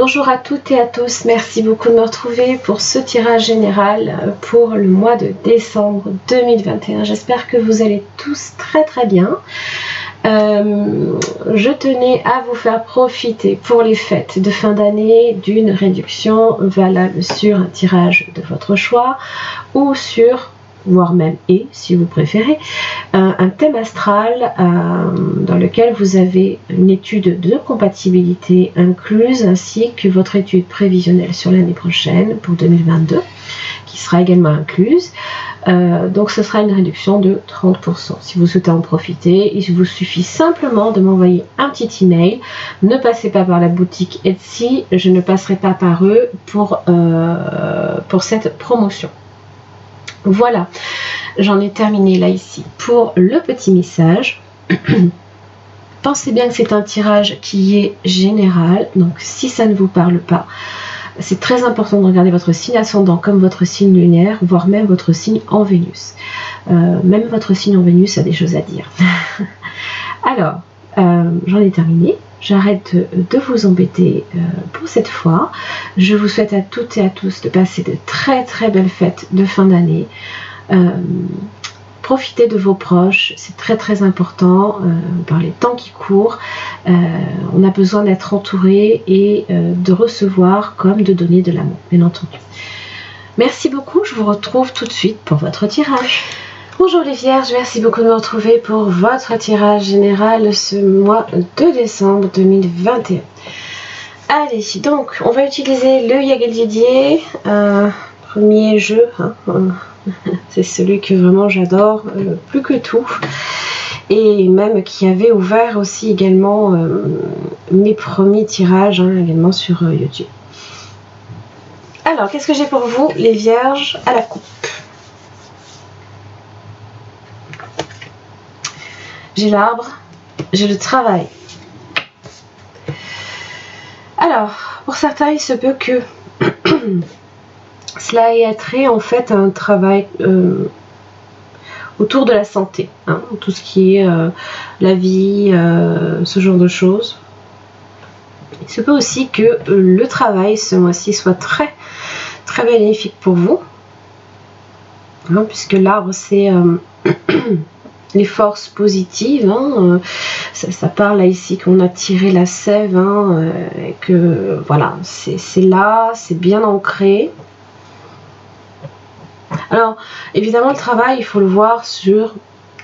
Bonjour à toutes et à tous, merci beaucoup de me retrouver pour ce tirage général pour le mois de décembre 2021. J'espère que vous allez tous très bien. Je tenais à vous faire profiter pour les fêtes de fin d'année d'une réduction valable sur un tirage de votre choix ou sur, voire même si vous préférez, un thème astral dans lequel vous avez une étude de compatibilité incluse ainsi que votre étude prévisionnelle sur l'année prochaine pour 2022 qui sera également incluse. Donc ce sera une réduction de 30%. Si vous souhaitez en profiter, il vous suffit simplement de m'envoyer un petit email. Ne passez pas par la boutique Etsy, je ne passerai pas par eux pour cette promotion. Voilà, j'en ai terminé là ici pour le petit message. Pensez bien que c'est un tirage qui est général, donc si ça ne vous parle pas, c'est très important de regarder votre signe ascendant comme votre signe lunaire, voire même votre signe en Vénus. Même votre signe en Vénus a des choses à dire. Alors, j'en ai terminé. J'arrête de vous embêter pour cette fois. Je vous souhaite à toutes et à tous de passer de très belles fêtes de fin d'année. Profitez de vos proches, c'est très important par les temps qui courent. On a besoin d'être entouré et de recevoir comme de donner de l'amour, bien entendu. Merci beaucoup, je vous retrouve tout de suite pour votre tirage. Bonjour les vierges, merci beaucoup de me retrouver pour votre tirage général ce mois de décembre 2021. Allez, donc on va utiliser le Yagal Didier, premier jeu, c'est celui que vraiment j'adore plus que tout et même qui avait ouvert aussi également mes premiers tirages également sur YouTube. Alors, qu'est-ce que j'ai pour vous les vierges à la coupe? J'ai l'arbre, j'ai le travail. Alors, pour certains, il se peut que cela ait trait en fait à un travail autour de la santé, tout ce qui est la vie, ce genre de choses. Il se peut aussi que le travail ce mois-ci soit très bénéfique pour vous, puisque l'arbre c'est les forces positives, ça parle là ici qu'on a tiré la sève, et que voilà, c'est là, c'est bien ancré. Alors évidemment le travail, il faut le voir sur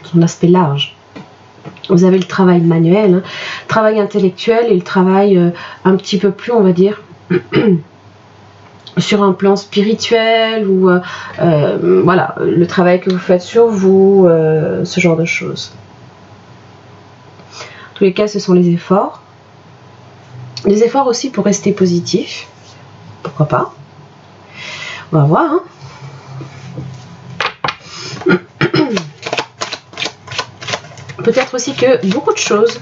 son aspect large. Vous avez le travail manuel, le travail intellectuel et le travail un petit peu plus, on va dire, sur un plan spirituel ou voilà, le travail que vous faites sur vous, ce genre de choses. En tous les cas, ce sont les efforts. Les efforts aussi pour rester positif. Pourquoi pas? On va voir. Peut-être aussi que beaucoup de choses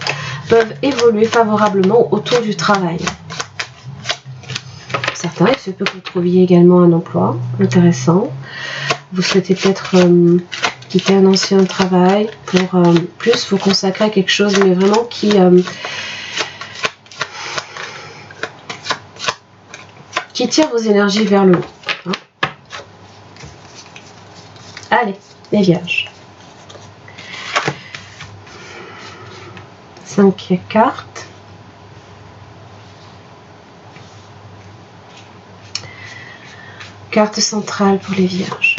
peuvent évoluer favorablement autour du travail. Certains, il se peut que vous trouviez également un emploi intéressant. Vous souhaitez peut-être quitter un ancien travail pour plus vous consacrer à quelque chose, mais vraiment qui tire vos énergies vers le haut. Allez, les vierges. 5 cartes. Carte centrale pour les vierges.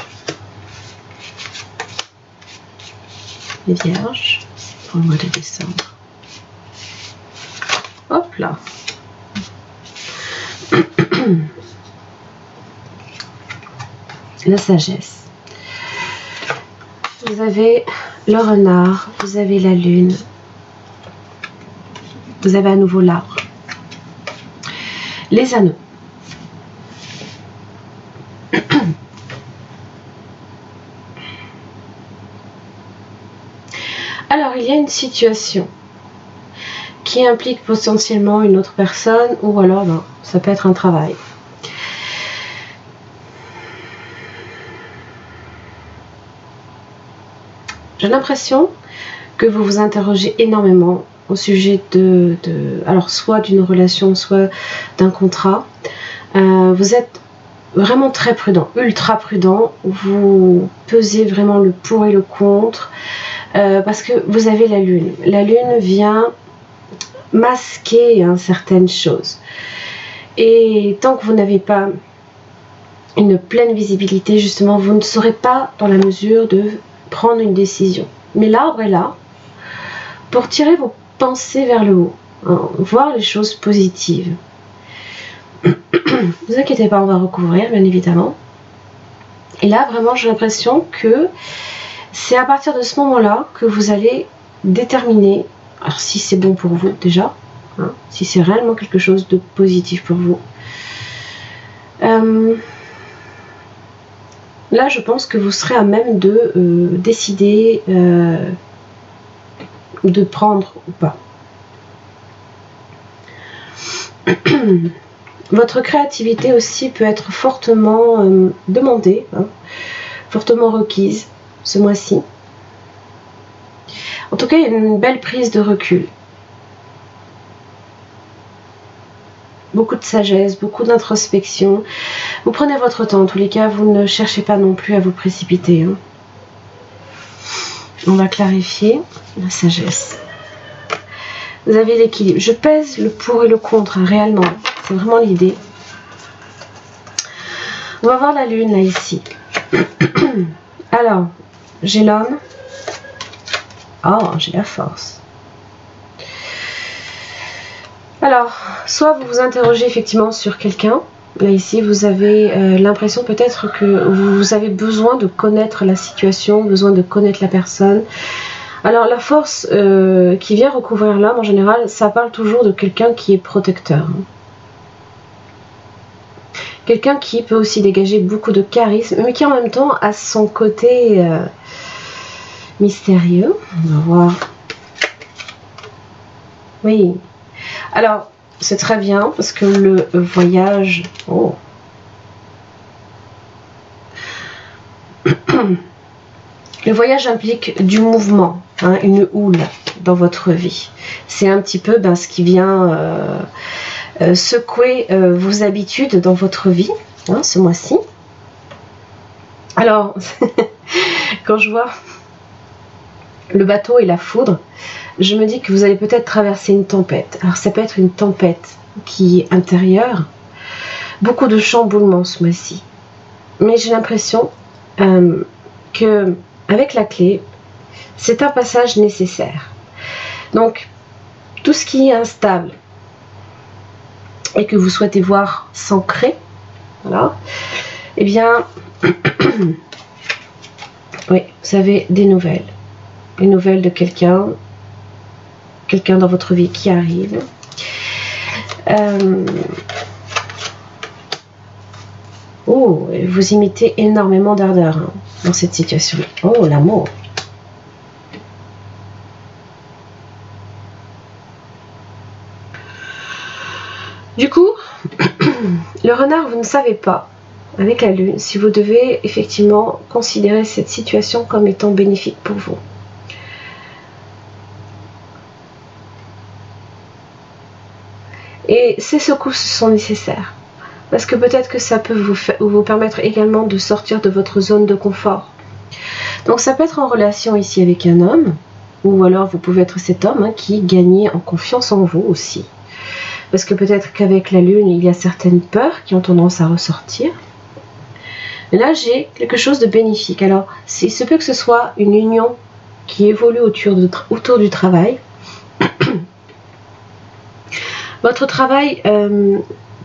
Les vierges pour le mois de décembre. Hop là. La sagesse. Vous avez le renard, vous avez la lune, vous avez à nouveau l'arbre. Les anneaux. Alors, il y a une situation qui implique potentiellement une autre personne ou alors ça peut être un travail. J'ai l'impression que vous vous interrogez énormément au sujet alors soit d'une relation, soit d'un contrat. Vous êtes vraiment très prudent, ultra prudent. Vous pesez vraiment le pour et le contre parce que vous avez la lune. La lune vient masquer certaines choses. Et tant que vous n'avez pas une pleine visibilité, justement, vous ne serez pas dans la mesure de prendre une décision. Mais l'arbre est là pour tirer vos pensées vers le haut, voir les choses positives. Ne vous inquiétez pas, on va recouvrir, bien évidemment. Et là, vraiment, j'ai l'impression que c'est à partir de ce moment-là que vous allez déterminer, alors si c'est bon pour vous déjà, si c'est réellement quelque chose de positif pour vous. Là, je pense que vous serez à même de décider de prendre ou pas. Votre créativité aussi peut être fortement demandée, fortement requise ce mois-ci. En tout cas, il y a une belle prise de recul. Beaucoup de sagesse, beaucoup d'introspection. Vous prenez votre temps, en tous les cas, vous ne cherchez pas non plus à vous précipiter. On va clarifier la sagesse. Vous avez l'équilibre. Je pèse le pour et le contre, réellement. C'est vraiment l'idée. On va voir la lune, là, ici. Alors, j'ai l'homme. Oh, j'ai la force. Alors, soit vous vous interrogez effectivement sur quelqu'un. Là, ici, vous avez l'impression peut-être que vous avez besoin de connaître la situation, besoin de connaître la personne. Alors, la force qui vient recouvrir l'homme, en général, ça parle toujours de quelqu'un qui est protecteur. Quelqu'un qui peut aussi dégager beaucoup de charisme, mais qui en même temps a son côté mystérieux. On va voir. Oui. Alors, c'est très bien parce que le voyage... Oh. Le voyage implique du mouvement, une houle dans votre vie. C'est un petit peu ce qui vient secouer vos habitudes dans votre vie, ce mois-ci. Alors, quand je vois le bateau et la foudre, je me dis que vous allez peut-être traverser une tempête. Alors ça peut être une tempête qui est intérieure, beaucoup de chamboulements ce mois-ci. Mais j'ai l'impression que avec la clé, c'est un passage nécessaire. Donc, tout ce qui est instable et que vous souhaitez voir s'ancrer, voilà, eh bien, oui, vous avez des nouvelles. Les nouvelles de quelqu'un dans votre vie qui arrive. Oh, vous imitez énormément d'ardeur dans cette situation. Oh, l'amour. Du coup, le renard, vous ne savez pas, avec la lune, si vous devez effectivement considérer cette situation comme étant bénéfique pour vous. Et ces secousses sont nécessaires. Parce que peut-être que ça peut vous permettre également de sortir de votre zone de confort. Donc ça peut être en relation ici avec un homme, ou alors vous pouvez être cet homme qui gagne en confiance en vous aussi. Parce que peut-être qu'avec la lune, il y a certaines peurs qui ont tendance à ressortir. Mais là, j'ai quelque chose de bénéfique. Alors, il se peut que ce soit une union qui évolue autour du travail. Votre travail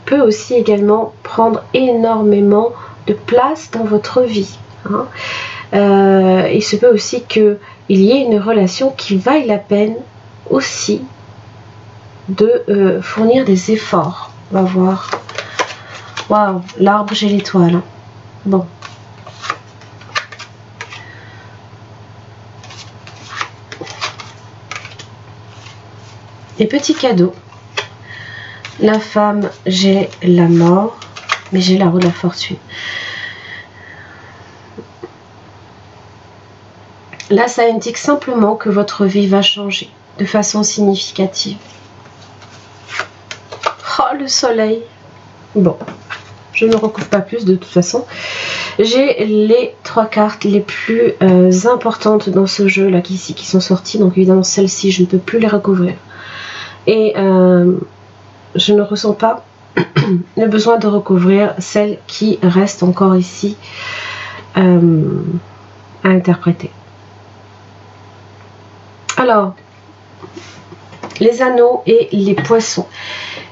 peut aussi également prendre énormément de place dans votre vie. Il se peut aussi qu'il y ait une relation qui vaille la peine aussi de fournir des efforts. On va voir. Waouh, l'arbre, j'ai l'étoile. Bon. Les petits cadeaux. La femme, j'ai la mort, mais j'ai la roue de la fortune. Là, ça indique simplement que votre vie va changer. de façon significative. Oh, le soleil. Bon, je ne recouvre pas plus de toute façon. J'ai les 3 cartes les plus importantes dans ce jeu là qui sont sorties. Donc évidemment celles-ci, je ne peux plus les recouvrir. Et je ne ressens pas le besoin de recouvrir celles qui restent encore ici à interpréter. Alors, les anneaux et les poissons.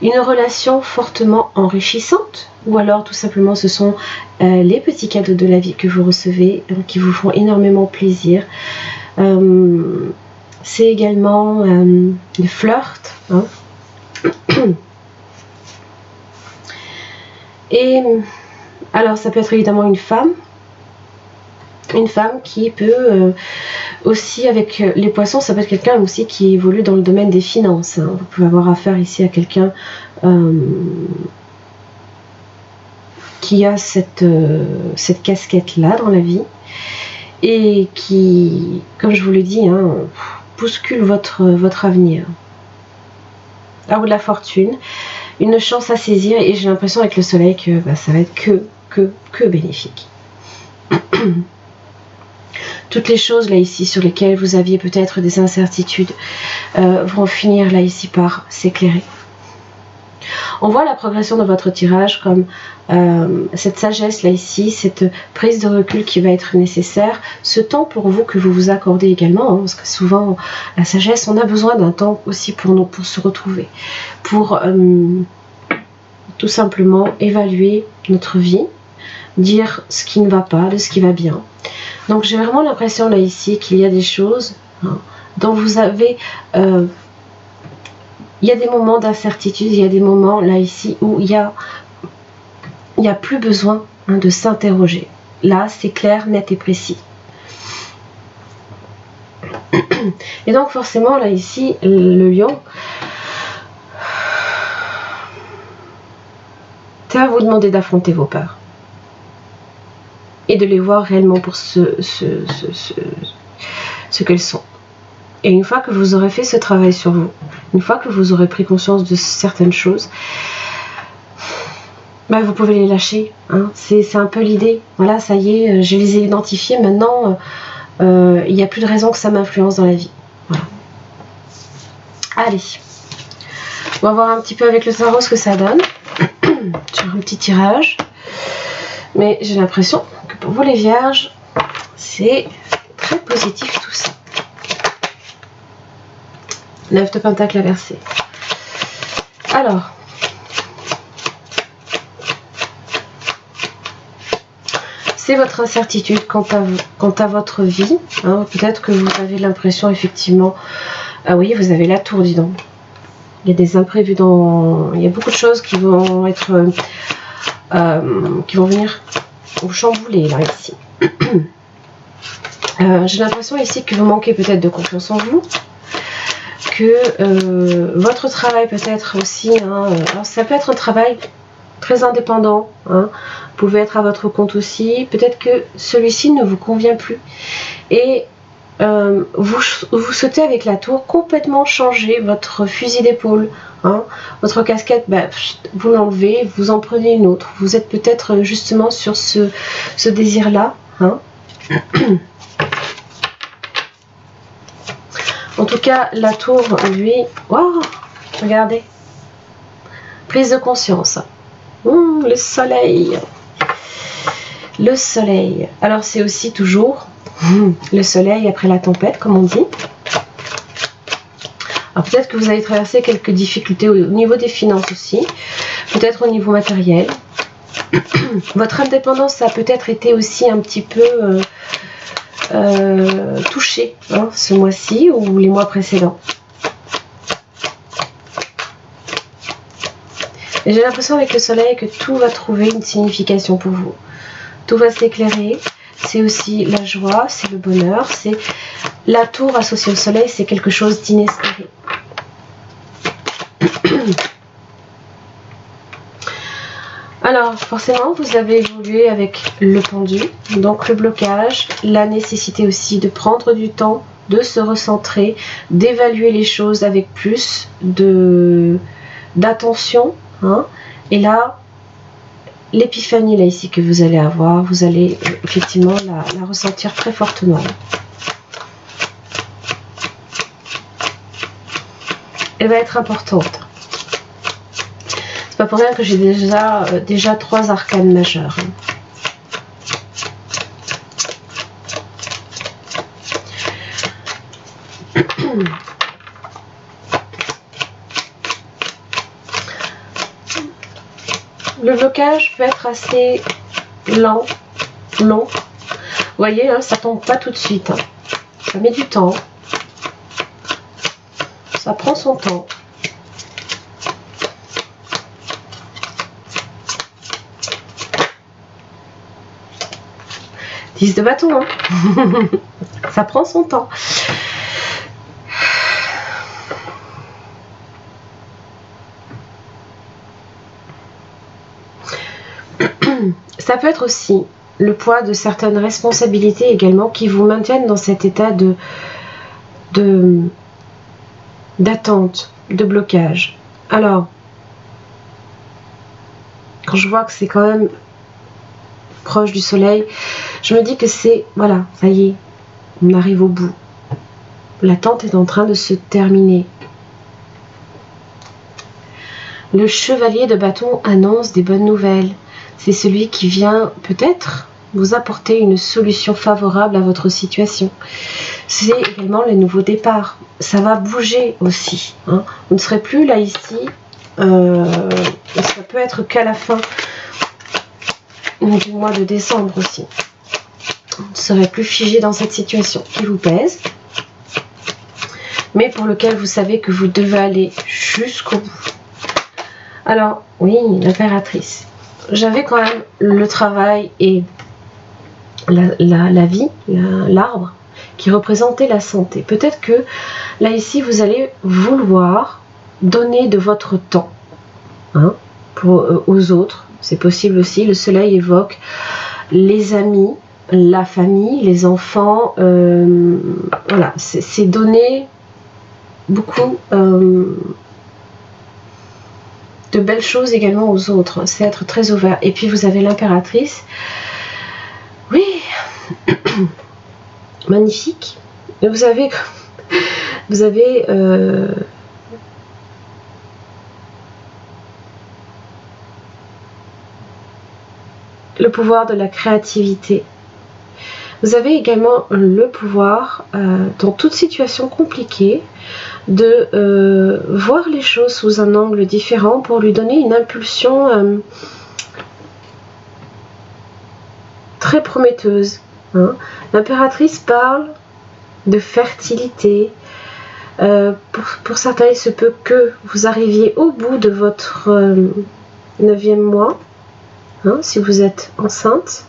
Une relation fortement enrichissante, ou alors tout simplement ce sont les petits cadeaux de la vie que vous recevez, qui vous font énormément plaisir. C'est également le flirt. Hein. Et alors ça peut être évidemment une femme qui peut aussi, avec les poissons, ça peut être quelqu'un aussi qui évolue dans le domaine des finances. Hein. Vous pouvez avoir affaire ici à quelqu'un qui a cette casquette-là dans la vie et qui, comme je vous le dis, hein, bouscule votre avenir. Là, ou de la fortune, une chance à saisir, et j'ai l'impression avec le soleil que ça va être que bénéfique. Toutes les choses là ici sur lesquelles vous aviez peut-être des incertitudes vont finir là ici par s'éclairer. On voit la progression de votre tirage comme cette sagesse là ici, cette prise de recul qui va être nécessaire, ce temps pour vous que vous vous accordez également, hein, parce que souvent la sagesse, on a besoin d'un temps aussi pour se retrouver, pour tout simplement évaluer notre vie, dire ce qui ne va pas, de ce qui va bien. Donc j'ai vraiment l'impression là ici qu'il y a des choses dont vous avez... il y a des moments d'incertitude, il y a des moments là ici où il y a plus besoin de s'interroger. Là c'est clair, net et précis. Et donc forcément là ici, le lion, ça va vous demander d'affronter vos peurs. Et de les voir réellement pour ce qu'elles sont. Et une fois que vous aurez fait ce travail sur vous, une fois que vous aurez pris conscience de certaines choses, vous pouvez les lâcher. Hein. C'est un peu l'idée. Voilà, ça y est, je les ai identifiés. Maintenant, il n'y a plus de raison que ça m'influence dans la vie. Voilà. Allez. On va voir un petit peu avec le tarot ce que ça donne. Sur un petit tirage. Mais j'ai l'impression que pour vous les vierges, c'est très positif tout ça. 9 de pentacle inversé. Alors, c'est votre incertitude quant à votre vie. Hein. Peut-être que vous avez l'impression effectivement, ah oui, vous avez la tour, dis donc. Il y a des imprévus il y a beaucoup de choses qui vont être... qui vont venir vous chambouler là ici. J'ai l'impression ici que vous manquez peut-être de confiance en vous, que votre travail peut être aussi, hein, alors ça peut être un travail très indépendant, hein, vous pouvez être à votre compte aussi, peut-être que celui-ci ne vous convient plus et vous souhaitez avec la tour complètement changer votre fusil d'épaule, hein, votre casquette, vous l'enlevez, vous en prenez une autre, vous êtes peut-être justement sur ce désir là, hein. En tout cas la tour lui, wow, regardez, prise de conscience, le soleil, alors c'est aussi toujours le soleil après la tempête, comme on dit. Alors peut-être que vous avez traversé quelques difficultés au niveau des finances aussi, peut-être au niveau matériel. Votre indépendance, ça a peut-être été aussi un petit peu touché, hein, ce mois-ci ou les mois précédents. Et j'ai l'impression avec le soleil que tout va trouver une signification pour vous. Tout va s'éclairer. C'est aussi la joie, c'est le bonheur, c'est la tour associée au soleil, c'est quelque chose d'inespéré. Alors forcément vous avez évolué avec le pendu, donc le blocage, la nécessité aussi de prendre du temps, de se recentrer, d'évaluer les choses avec plus d'attention. Hein. Et là, l'épiphanie là ici que vous allez avoir, vous allez effectivement la ressentir très fortement. Elle va être importante. C'est pas pour rien que j'ai déjà 3 arcanes majeures. Le blocage peut être assez long. Vous voyez, hein, ça tombe pas tout de suite. Hein. Ça met du temps. Ça prend son temps. Dix de bâton, hein. Ça prend son temps. Ça peut être aussi le poids de certaines responsabilités également qui vous maintiennent dans cet état d'attente, de blocage. Alors, quand je vois que c'est quand même proche du soleil, je me dis que c'est, voilà, ça y est, on arrive au bout. L'attente est en train de se terminer. Le chevalier de bâton annonce des bonnes nouvelles. C'est celui qui vient peut-être vous apporter une solution favorable à votre situation. C'est également le nouveau départ. Ça va bouger aussi. Hein. Vous ne serez plus là ici. Ça peut être qu'à la fin du mois de décembre aussi. Vous ne serez plus figé dans cette situation qui vous pèse, mais pour lequel vous savez que vous devez aller jusqu'au bout. Alors, oui, l'impératrice. J'avais quand même le travail et la vie, l'arbre, qui représentait la santé. Peut-être que là, ici, vous allez vouloir donner de votre temps hein, aux autres. C'est possible aussi. Le soleil évoque les amis, la famille, les enfants. Voilà, c'est donner beaucoup de belles choses également aux autres. C'est être très ouvert. Et puis vous avez l'impératrice. Oui, magnifique. Et vous avez le pouvoir de la créativité. Vous avez également le pouvoir, dans toute situation compliquée, de voir les choses sous un angle différent pour lui donner une impulsion très prometteuse. Hein. L'impératrice parle de fertilité. Pour certains, il se peut que vous arriviez au bout de votre 9e mois, hein, si vous êtes enceinte.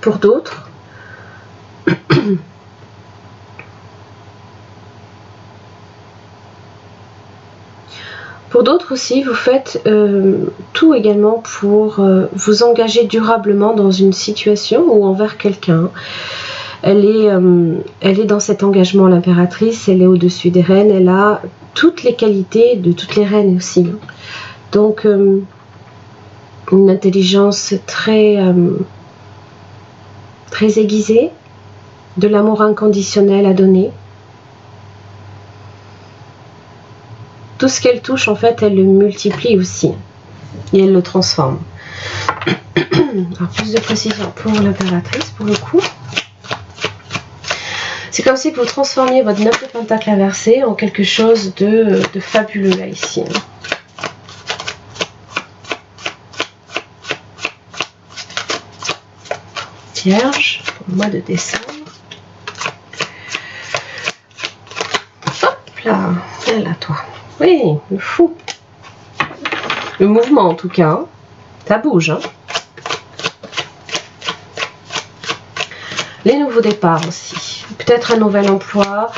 Pour d'autres, aussi, vous faites tout également pour vous engager durablement dans une situation ou envers quelqu'un. Elle est dans cet engagement, l'impératrice, elle est au-dessus des reines, elle a toutes les qualités de toutes les reines aussi. Donc, une intelligence très aiguisée, de l'amour inconditionnel à donner. Tout ce qu'elle touche, en fait, elle le multiplie aussi. Et elle le transforme. Alors, plus de précision pour l'impératrice, pour le coup. C'est comme si vous transformiez votre 9 de pentacle inversé en quelque chose de fabuleux, là, ici. Vierge, pour le mois de décembre. Hop là, viens là, toi. Oui, le fou. Le mouvement, en tout cas. Hein. Ça bouge, hein. Les nouveaux départs aussi. Peut-être un nouvel emploi,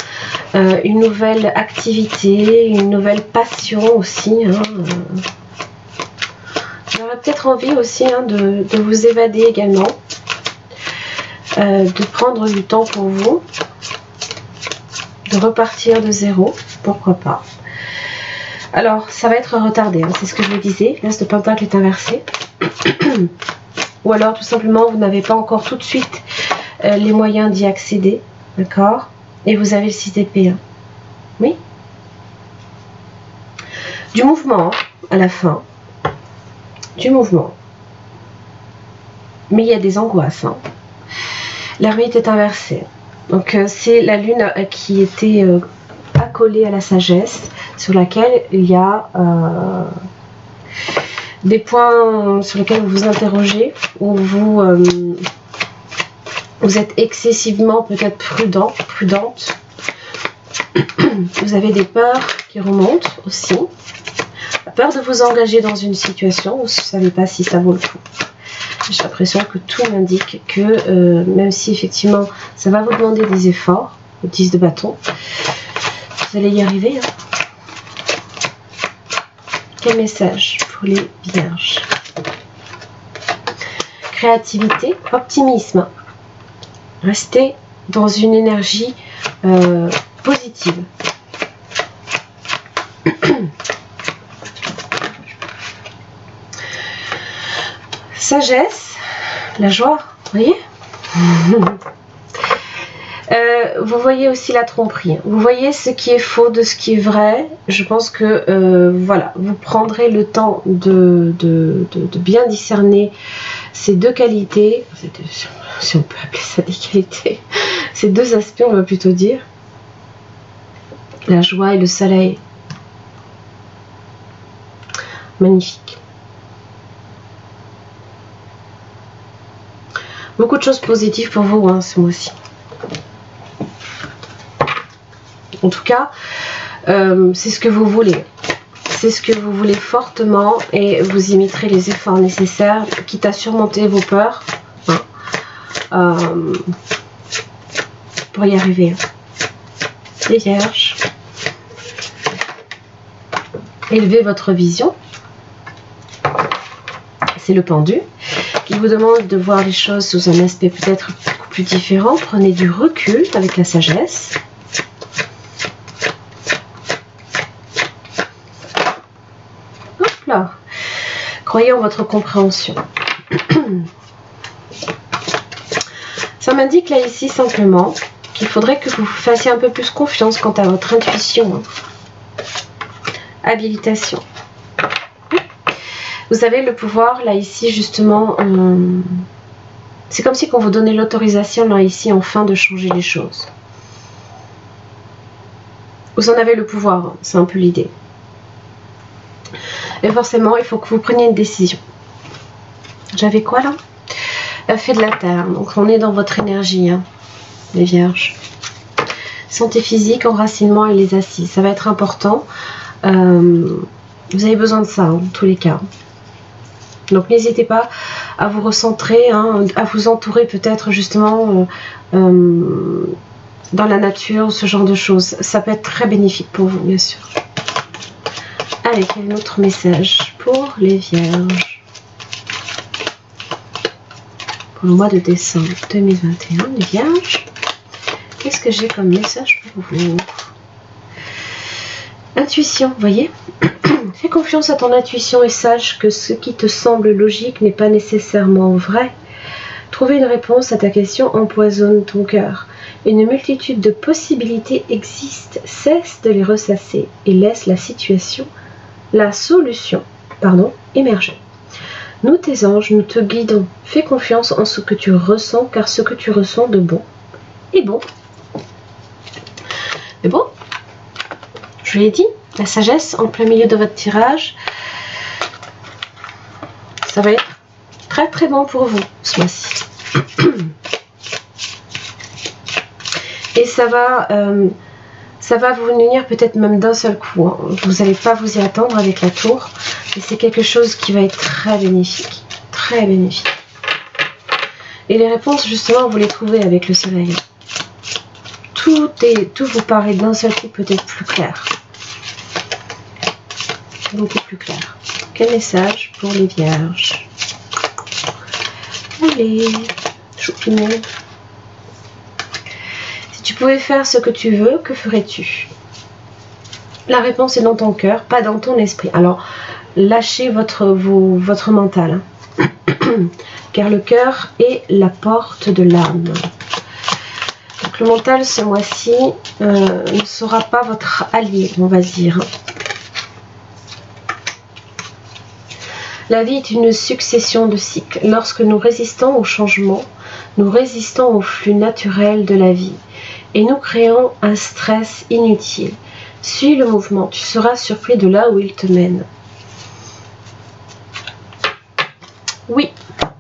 une nouvelle activité, une nouvelle passion aussi. Hein. J'aurais peut-être envie aussi hein, de vous évader également. de prendre du temps pour vous, de repartir de zéro, pourquoi pas. Alors, ça va être retardé, hein, c'est ce que je vous disais. L'As de Pentacle est inversé. Ou alors, tout simplement, vous n'avez pas encore tout de suite les moyens d'y accéder. D'accord? Et vous avez le 6 d'épée. Hein. Oui? Du mouvement à la fin. Du mouvement. Mais il y a des angoisses. Hein. L'ermite est inversée. Donc, c'est la lune qui était accolée à la sagesse, sur laquelle il y a des points sur lesquels vous vous interrogez, où vous êtes excessivement peut-être prudente. Vous avez des peurs qui remontent aussi. La peur de vous engager dans une situation où vous ne savez pas si ça vaut le coup. J'ai l'impression que tout m'indique que même si effectivement ça va vous demander des efforts, le 10 de bâton, vous allez y arriver. Hein. Quel message pour les vierges? Créativité, optimisme. Restez dans une énergie positive. Sagesse, la joie, vous voyez? Vous voyez aussi la tromperie. Vous voyez ce qui est faux de ce qui est vrai. Je pense que voilà, vous prendrez le temps de bien discerner ces deux qualités. Si on peut appeler ça des qualités. Ces deux aspects, on va plutôt dire. La joie et le soleil. Magnifique. Beaucoup de choses positives pour vous hein, ce mois-ci. En tout cas, c'est ce que vous voulez. C'est ce que vous voulez fortement et vous imiterez les efforts nécessaires, quitte à surmonter vos peurs hein, pour y arriver. Les vierges, élevez votre vision. C'est le pendu qui vous demande de voir les choses sous un aspect peut-être beaucoup plus différent. Prenez du recul avec la sagesse. Là. Croyez en votre compréhension. Ça m'indique là ici simplement qu'il faudrait que vous fassiez un peu plus confiance quant à votre intuition. Hein. Habilitation. Vous avez le pouvoir là ici justement. C'est comme si on vous donnait l'autorisation là ici enfin de changer les choses. Vous en avez le pouvoir, hein. C'est un peu l'idée. Et forcément, il faut que vous preniez une décision. J'avais quoi là? Fait de la terre. Donc on est dans votre énergie, hein, les vierges. Santé physique, enracinement et les assises. Ça va être important. Vous avez besoin de ça, hein, dans tous les cas. Donc n'hésitez pas à vous recentrer, hein, à vous entourer peut-être justement dans la nature, ce genre de choses. Ça peut être très bénéfique pour vous, bien sûr. Allez, quel autre message pour les vierges pour le mois de décembre 2021, les vierges? Qu'est-ce que j'ai comme message pour vous? Intuition, vous voyez? Fais confiance à ton intuition et sache que ce qui te semble logique n'est pas nécessairement vrai. Trouver une réponse à ta question empoisonne ton cœur. Une multitude de possibilités existent, cesse de les ressasser et laisse la solution, émerger. Nous, tes anges, nous te guidons. Fais confiance en ce que tu ressens, car ce que tu ressens de bon est bon. Mais bon, je l'ai dit, la sagesse en plein milieu de votre tirage, ça va être très très bon pour vous ce mois-ci. Et ça va vous venir peut-être même d'un seul coup. Hein. Vous n'allez pas vous y attendre avec la tour. Et c'est quelque chose qui va être très bénéfique. Très bénéfique. Et les réponses, justement, vous les trouvez avec le soleil. Tout vous paraît d'un seul coup peut-être plus clair. Beaucoup plus clair. Quel message pour les vierges? Allez, choupinou. pouvais faire ce que tu veux, que ferais-tu? La réponse est dans ton cœur, pas dans ton esprit. Alors, lâchez votre mental, hein. Car le cœur est la porte de l'âme. Donc le mental, ce mois-ci, ne sera pas votre allié, on va dire. La vie est une succession de cycles. Lorsque nous résistons au changement, nous résistons au flux naturel de la vie. Et nous créons un stress inutile. Suis le mouvement, tu seras surpris de là où il te mène. Oui,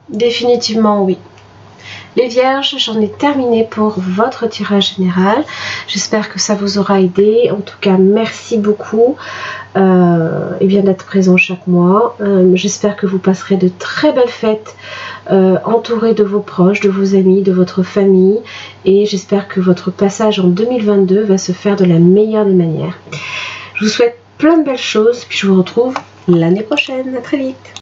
définitivement oui. Les vierges, j'en ai terminé pour votre tirage général. J'espère que ça vous aura aidé. En tout cas, merci beaucoup d'être présent chaque mois. J'espère que vous passerez de très belles fêtes entourés de vos proches, de vos amis, de votre famille. Et j'espère que votre passage en 2022 va se faire de la meilleure des manières. Je vous souhaite plein de belles choses. Puis je vous retrouve l'année prochaine. À très vite.